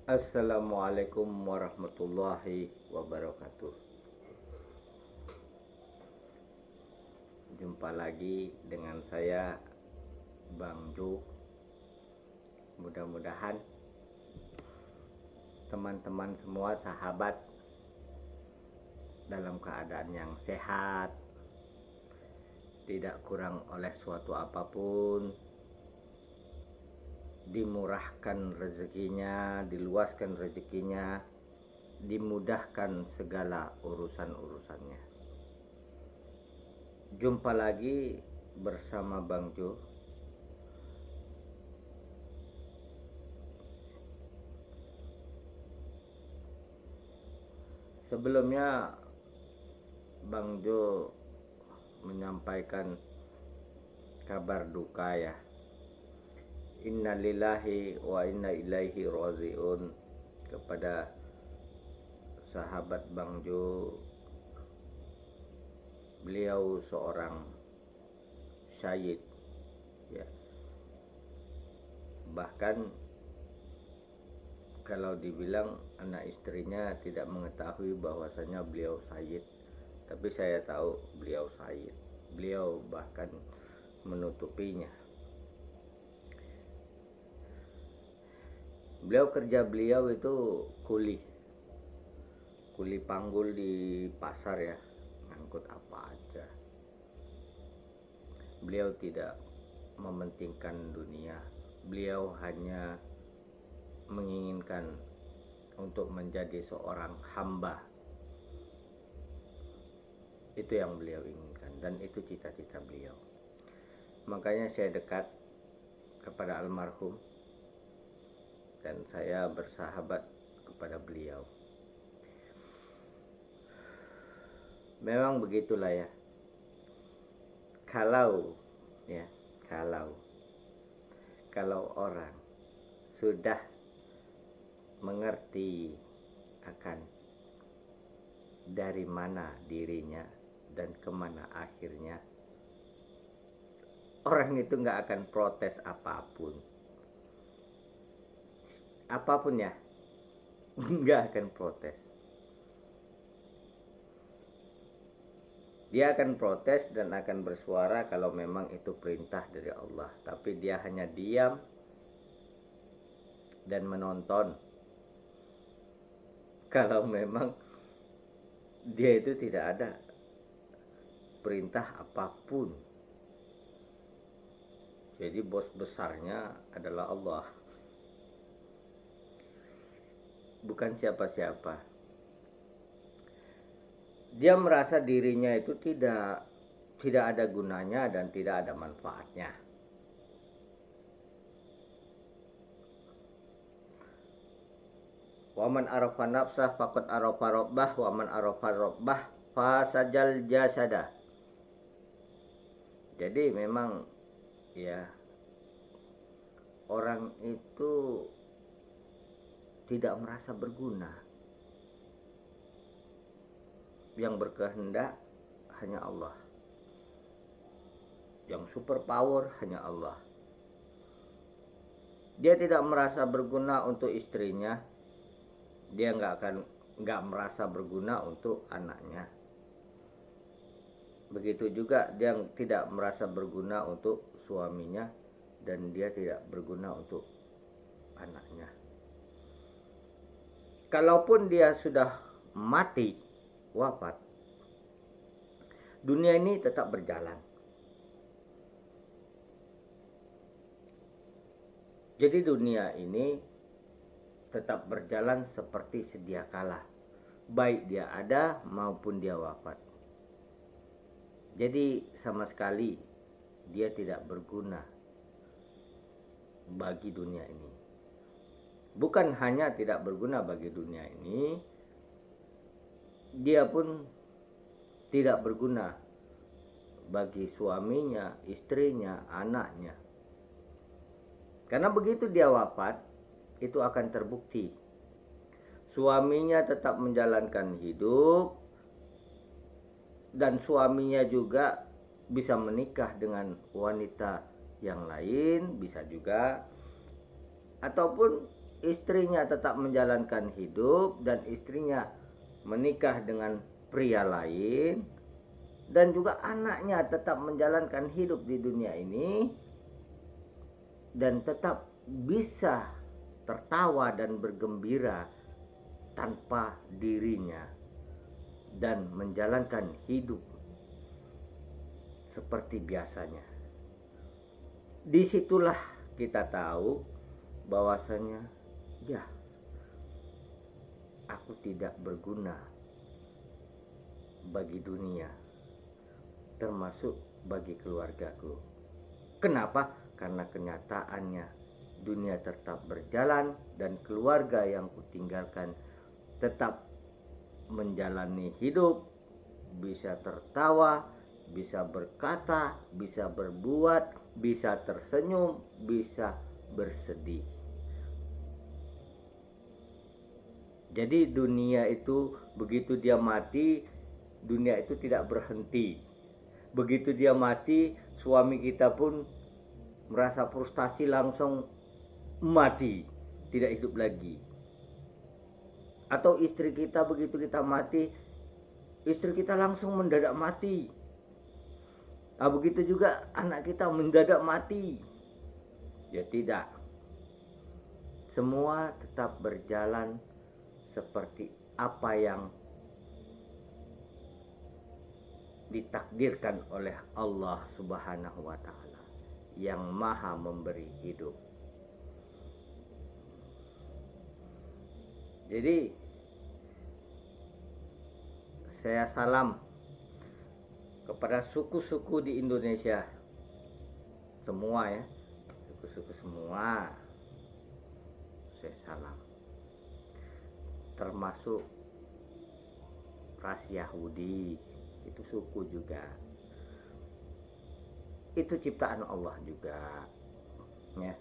Assalamualaikum warahmatullahi wabarakatuh. Jumpa lagi dengan saya, Bang Jo. Mudah-mudahan teman-teman semua, sahabat, dalam keadaan yang sehat, tidak kurang oleh suatu apapun, dimurahkan rezekinya, diluaskan rezekinya, dimudahkan segala urusan-urusannya. Jumpa lagi bersama Bang Jo. Sebelumnya Bang Jo menyampaikan kabar duka ya. Innalillahi wa inna ilaihi raji'un kepada sahabat Bang Jo. Beliau seorang syahid ya. Bahkan kalau dibilang anak istrinya tidak mengetahui bahwasanya beliau syahid, tapi saya tahu beliau syahid. Beliau bahkan menutupinya. Beliau itu kuli panggul di pasar ya, ngangkut apa aja. Beliau tidak mementingkan dunia. Beliau hanya menginginkan untuk menjadi seorang hamba. Itu yang beliau inginkan dan itu cita-cita beliau. Makanya saya dekat kepada almarhum dan saya bersahabat kepada beliau. Memang begitulah ya. Kalau orang sudah mengerti akan dari mana dirinya dan kemana akhirnya, orang itu nggak akan protes apapun ya, nggak akan protes. Dia akan protes dan akan bersuara kalau memang itu perintah dari Allah, tapi dia hanya diam dan menonton kalau memang dia itu tidak ada perintah apapun. Jadi bos besarnya adalah Allah, bukan siapa-siapa. Dia merasa dirinya itu tidak ada gunanya dan tidak ada manfaatnya. Waman arafa nafsah faqad arafa rabbah, waman arafa rabbah fasajal jasada. Jadi memang ya, orang itu tidak merasa berguna. Yang berkehendak hanya Allah. Yang super power hanya Allah. Dia tidak merasa berguna untuk istrinya. Dia nggak merasa berguna untuk anaknya. Begitu juga dia tidak merasa berguna untuk suaminya dan dia tidak berguna untuk anaknya. Kalaupun dia sudah mati, wafat, dunia ini tetap berjalan. Jadi dunia ini tetap berjalan seperti sedia kala, baik dia ada maupun dia wafat. Jadi sama sekali dia tidak berguna bagi dunia ini. Bukan hanya tidak berguna bagi dunia ini, dia pun tidak berguna bagi suaminya, istrinya, anaknya. Karena begitu dia wafat, itu akan terbukti. Suaminya tetap menjalankan hidup dan suaminya juga bisa menikah dengan wanita yang lain, bisa juga, ataupun istrinya tetap menjalankan hidup dan istrinya menikah dengan pria lain, dan juga anaknya tetap menjalankan hidup di dunia ini dan tetap bisa tertawa dan bergembira tanpa dirinya dan menjalankan hidup seperti biasanya. Disitulah kita tahu bahwasanya ya, aku tidak berguna bagi dunia, termasuk bagi keluargaku. Kenapa? Karena kenyataannya dunia tetap berjalan dan keluarga yang kutinggalkan tetap menjalani hidup, bisa tertawa, bisa berkata, bisa berbuat, bisa tersenyum, bisa bersedih. Jadi dunia itu begitu dia mati, dunia itu tidak berhenti. Begitu dia mati, suami kita pun merasa frustasi langsung mati, tidak hidup lagi. Atau istri kita begitu kita mati, istri kita langsung mendadak mati. Nah, begitu juga anak kita mendadak mati. Ya tidak. Semua tetap berjalan seperti apa yang ditakdirkan oleh Allah Subhanahu wa Ta'ala yang Maha Memberi hidup. Jadi saya salam kepada suku-suku di Indonesia semua ya, suku-suku semua saya salam, termasuk ras Yahudi, itu suku juga, itu ciptaan Allah juga ya,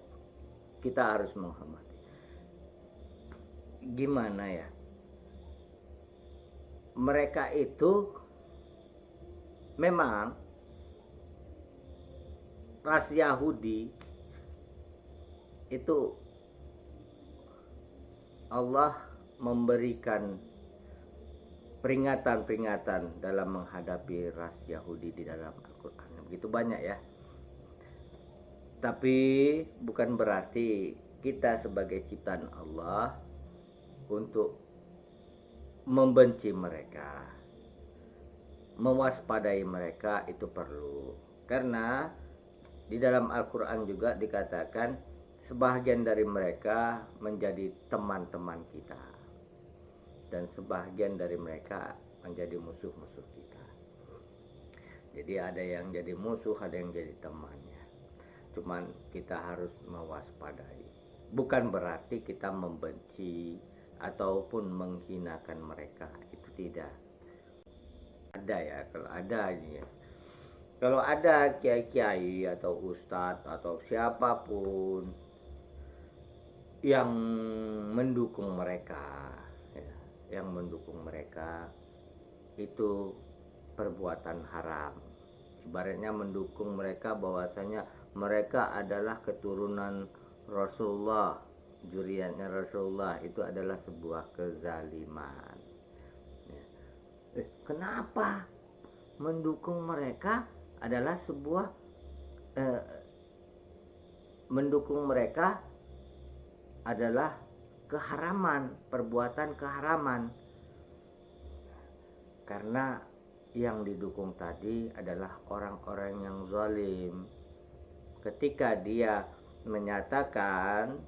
kita harus menghormati. Gimana ya, mereka itu memang ras Yahudi itu Allah memberikan peringatan-peringatan dalam menghadapi ras Yahudi di dalam Al-Quran. Begitu banyak ya. Tapi bukan berarti kita sebagai ciptaan Allah untuk membenci mereka, mewaspadai mereka itu perlu. Karena di dalam Al-Quran juga dikatakan sebahagian dari mereka menjadi teman-teman kita, dan sebahagian dari mereka menjadi musuh-musuh kita. Jadi ada yang jadi musuh, ada yang jadi temannya. Cuman kita harus mewaspadai. Bukan berarti kita membenci ataupun menghinakan mereka, itu tidak. Ada ya, kalau ada ya. Kalau ada kiai-kiai atau ustadz atau siapapun yang mendukung mereka, yang mendukung mereka itu perbuatan haram. Ibaratnya mendukung mereka bahwasanya mereka adalah keturunan Rasulullah, zuriatnya Rasulullah, itu adalah sebuah kezaliman. Kenapa mendukung mereka adalah sebuah mendukung mereka adalah keharaman, perbuatan keharaman. Karena yang didukung tadi adalah orang-orang yang zalim. Ketika dia menyatakan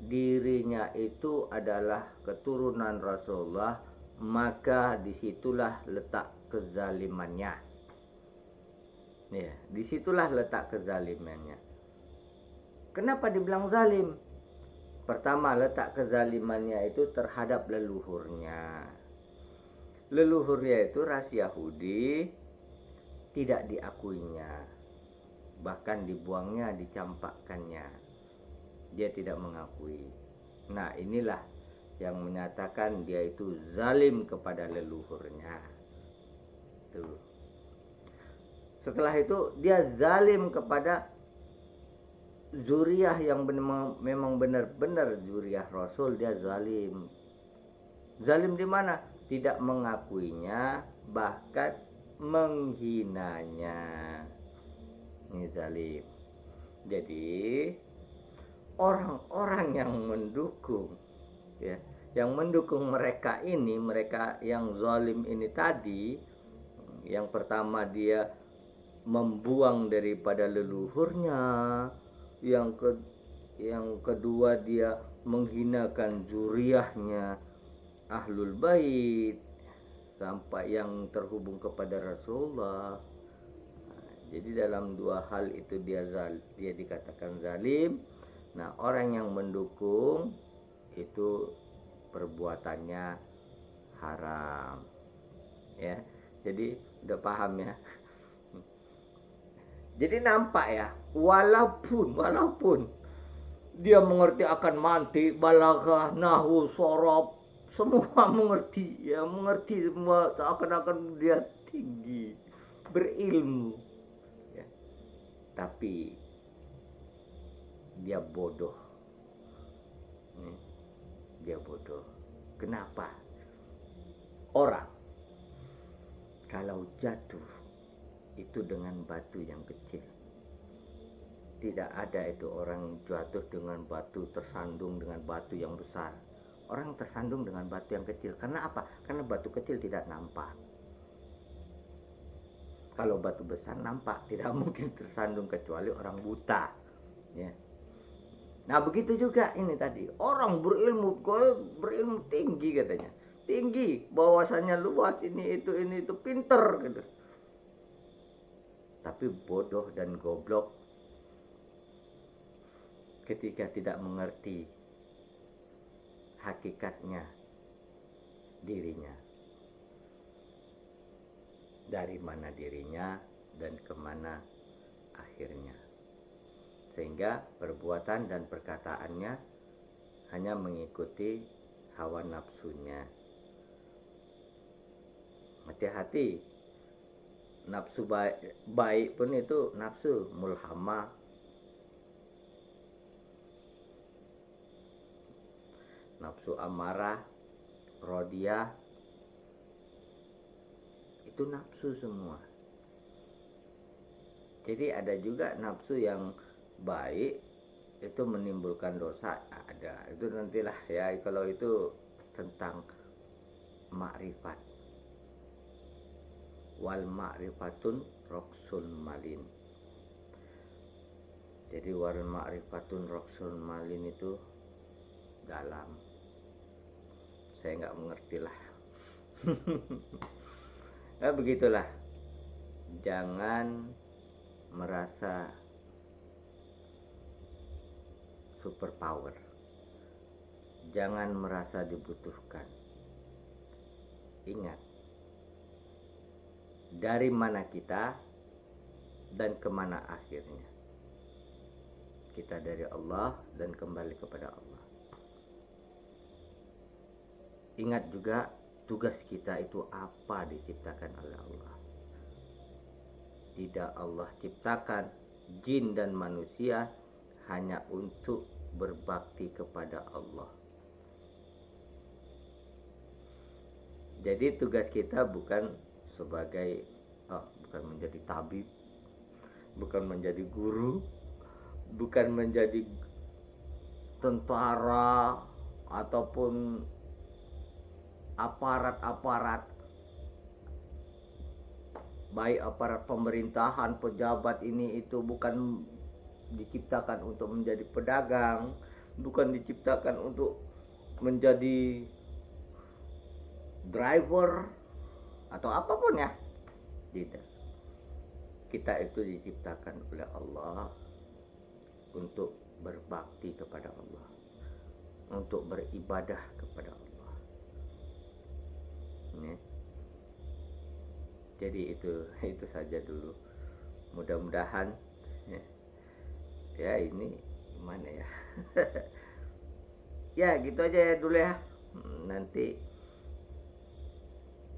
dirinya itu adalah keturunan Rasulullah, maka disitulah letak kezalimannya. Ya, disitulah letak kezalimannya. Kenapa dibilang zalim? Pertama, letak kezalimannya itu terhadap leluhurnya. Leluhurnya itu ras Yahudi, tidak diakuinya, bahkan dibuangnya, dicampakkannya. Dia tidak mengakui. Nah, inilah yang menyatakan dia itu zalim kepada leluhurnya. Tuh. Setelah itu dia zalim kepada zuriyah yang memang benar-benar zuriyah Rasul, dia zalim. Zalim di mana? Tidak mengakuinya, bahkan menghinanya. Ini zalim. Jadi orang-orang yang mendukung, ya, yang mendukung mereka ini, mereka yang zalim ini tadi, yang pertama dia membuang daripada leluhurnya, yang kedua dia menghinakan zuriyahnya ahlul bait sampai yang terhubung kepada Rasulullah. Jadi dalam dua hal itu dia dikatakan zalim. Nah, orang yang mendukung itu perbuatannya haram. Ya. Jadi udah paham ya. Jadi nampak ya, walaupun dia mengerti akan mantik, balaghah, nahwu, shorab, semua mengerti, ya, mengerti semua, seakan-akan dia tinggi, berilmu, ya. Tapi dia bodoh. Dia bodoh. Kenapa? Orang kalau jatuh itu dengan batu yang kecil. Tidak ada itu orang jatuh dengan batu, tersandung dengan batu yang besar. Orang tersandung dengan batu yang kecil. Karena apa? Karena batu kecil tidak nampak. Kalau batu besar nampak, tidak mungkin tersandung kecuali orang buta. Ya. Nah, begitu juga ini tadi. Orang berilmu tinggi katanya. Tinggi, bahwasannya luas, ini itu pinter gitu. Tapi bodoh dan goblok ketika tidak mengerti hakikatnya dirinya. Dari mana dirinya dan kemana akhirnya. Sehingga perbuatan dan perkataannya hanya mengikuti hawa nafsunya. Hati-hati, nafsu baik pun itu nafsu mulhamah. Nafsu amarah, rodiyah, itu nafsu semua. Jadi ada juga nafsu yang baik itu menimbulkan dosa, ada. Itu nantilah ya, kalau itu tentang makrifat. Wal ma'rifatun roksun malin. Jadi wal ma'rifatun roksun malin itu dalam. Saya nggak mengerti lah. Nah, begitulah. Jangan merasa super power. Jangan merasa dibutuhkan. Ingat, dari mana kita dan kemana akhirnya. Kita dari Allah dan kembali kepada Allah. Ingat juga tugas kita itu apa diciptakan oleh Allah. Tidak Allah ciptakan jin dan manusia hanya untuk berbakti kepada Allah. Jadi tugas kita bukan sebagai bukan menjadi tabib, bukan menjadi guru, bukan menjadi tentara ataupun aparat-aparat, baik aparat pemerintahan, pejabat ini itu bukan diciptakan untuk menjadi pedagang, bukan diciptakan untuk menjadi driver atau apapun ya. Tidak. Kita itu diciptakan oleh Allah untuk berbakti kepada Allah, untuk beribadah kepada Allah. Ini. Jadi itu saja dulu. Mudah-mudahan ya ini gimana ya. Ya gitu aja ya dulu ya. Nanti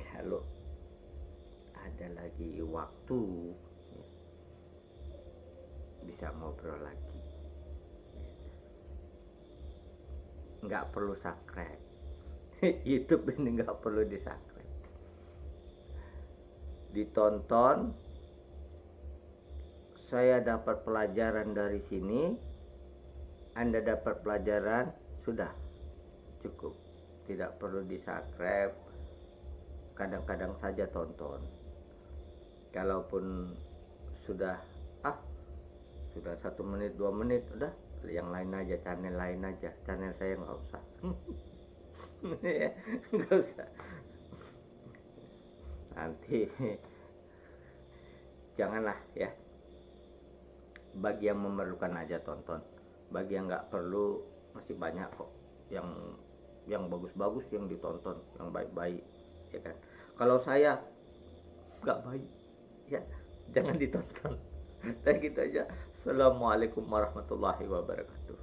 kalau ada lagi waktu bisa ngobrol lagi. nggak perlu subscribe. YouTube ini nggak perlu di subscribe, ditonton. Saya dapat pelajaran dari sini, Anda dapat pelajaran, sudah cukup, tidak perlu di subscribe. Kadang-kadang saja tonton. Kalaupun sudah 1 menit 2 menit, udah yang lain aja, channel lain aja, channel saya nggak usah. Nggak usah, nanti janganlah ya. Bagi yang memerlukan aja tonton, bagi yang nggak perlu masih banyak kok yang bagus-bagus yang ditonton, yang baik-baik, ya kan. Kalau saya nggak baik, ya jangan ditonton. Kayak gitu aja. Assalamualaikum warahmatullahi wabarakatuh.